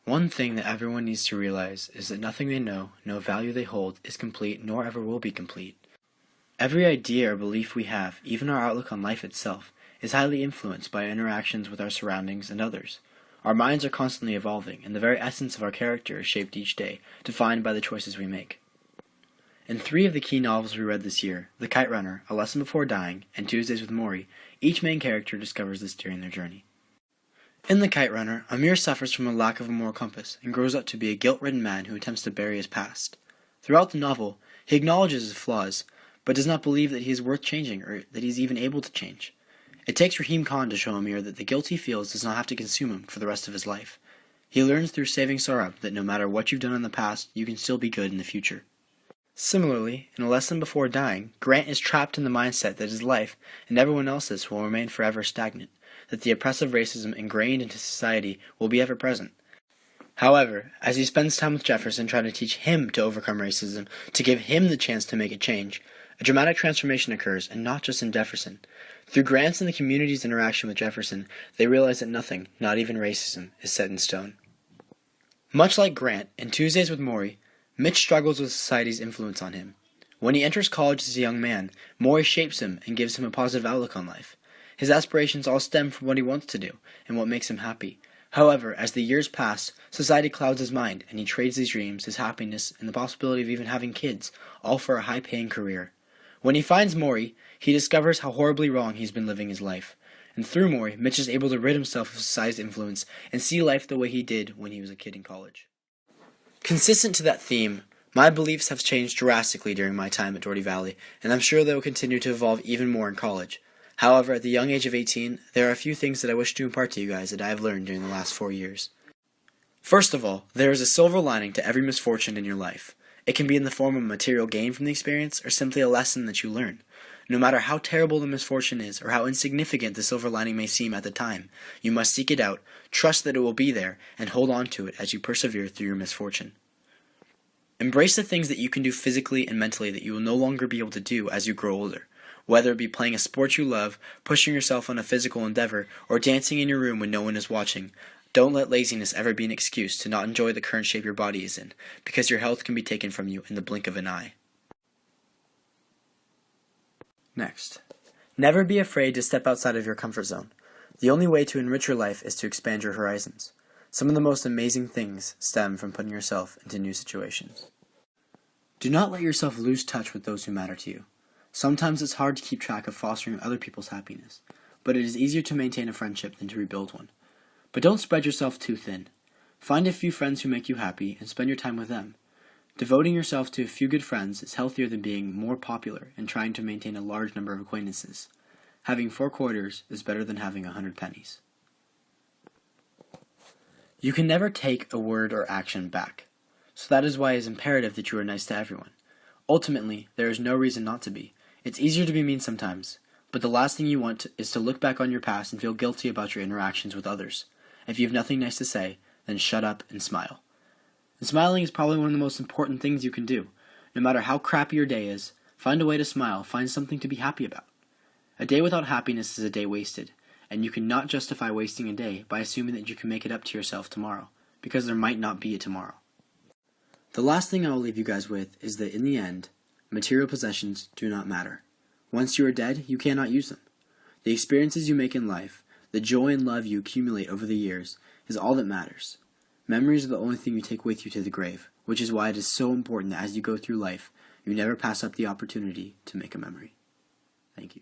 One thing that everyone needs to realize is that nothing they know, no value they hold, is complete nor ever will be complete. Every idea or belief we have, even our outlook on life itself, is highly influenced by our interactions with our surroundings and others. Our minds are constantly evolving, and the very essence of our character is shaped each day, defined by the choices we make. In 3 of the key novels we read this year, The Kite Runner, A Lesson Before Dying, and Tuesdays with Morrie, each main character discovers this during their journey. In The Kite Runner, Amir suffers from a lack of a moral compass and grows up to be a guilt-ridden man who attempts to bury his past. Throughout the novel, he acknowledges his flaws, but does not believe that he is worth changing or that he is even able to change. It takes Rahim Khan to show Amir that the guilt he feels does not have to consume him for the rest of his life. He learns through saving Saurabh that no matter what you've done in the past, you can still be good in the future. Similarly, in A Lesson Before Dying, Grant is trapped in the mindset that his life, and everyone else's, will remain forever stagnant, that the oppressive racism ingrained into society will be ever present. However, as he spends time with Jefferson trying to teach him to overcome racism, to give him the chance to make a change, a dramatic transformation occurs, and not just in Jefferson. Through Grant's and the community's interaction with Jefferson, they realize that nothing, not even racism, is set in stone. Much like Grant, in Tuesdays with Morrie, Mitch struggles with society's influence on him. When he enters college as a young man, Morrie shapes him and gives him a positive outlook on life. His aspirations all stem from what he wants to do and what makes him happy. However, as the years pass, society clouds his mind, and he trades his dreams, his happiness, and the possibility of even having kids, all for a high-paying career. When he finds Morrie, he discovers how horribly wrong he's been living his life. And through Morrie, Mitch is able to rid himself of society's influence and see life the way he did when he was a kid in college. Consistent to that theme, my beliefs have changed drastically during my time at Doherty Valley, and I'm sure they will continue to evolve even more in college. However, at the young age of 18, there are a few things that I wish to impart to you guys that I have learned during the last 4 years. First of all, there is a silver lining to every misfortune in your life. It can be in the form of material gain from the experience or simply a lesson that you learn. No matter how terrible the misfortune is or how insignificant the silver lining may seem at the time, you must seek it out, trust that it will be there, and hold on to it as you persevere through your misfortune. Embrace the things that you can do physically and mentally that you will no longer be able to do as you grow older. Whether it be playing a sport you love, pushing yourself on a physical endeavor, or dancing in your room when no one is watching, don't let laziness ever be an excuse to not enjoy the current shape your body is in, because your health can be taken from you in the blink of an eye. Next, never be afraid to step outside of your comfort zone. The only way to enrich your life is to expand your horizons. Some of the most amazing things stem from putting yourself into new situations. Do not let yourself lose touch with those who matter to you. Sometimes it's hard to keep track of fostering other people's happiness, but it is easier to maintain a friendship than to rebuild one. But don't spread yourself too thin. Find a few friends who make you happy and spend your time with them. Devoting yourself to a few good friends is healthier than being more popular and trying to maintain a large number of acquaintances. Having 4 quarters is better than having 100 pennies. You can never take a word or action back, so that is why it is imperative that you are nice to everyone. Ultimately, there is no reason not to be. It's easier to be mean sometimes, but the last thing you want is to look back on your past and feel guilty about your interactions with others. If you have nothing nice to say, then shut up and smile. And smiling is probably one of the most important things you can do. No matter how crappy your day is, find a way to smile, find something to be happy about. A day without happiness is a day wasted, and you cannot justify wasting a day by assuming that you can make it up to yourself tomorrow, because there might not be a tomorrow. The last thing I will leave you guys with is that in the end, material possessions do not matter. Once you are dead, you cannot use them. The experiences you make in life, the joy and love you accumulate over the years, is all that matters. Memories are the only thing you take with you to the grave, which is why it is so important that as you go through life, you never pass up the opportunity to make a memory. Thank you.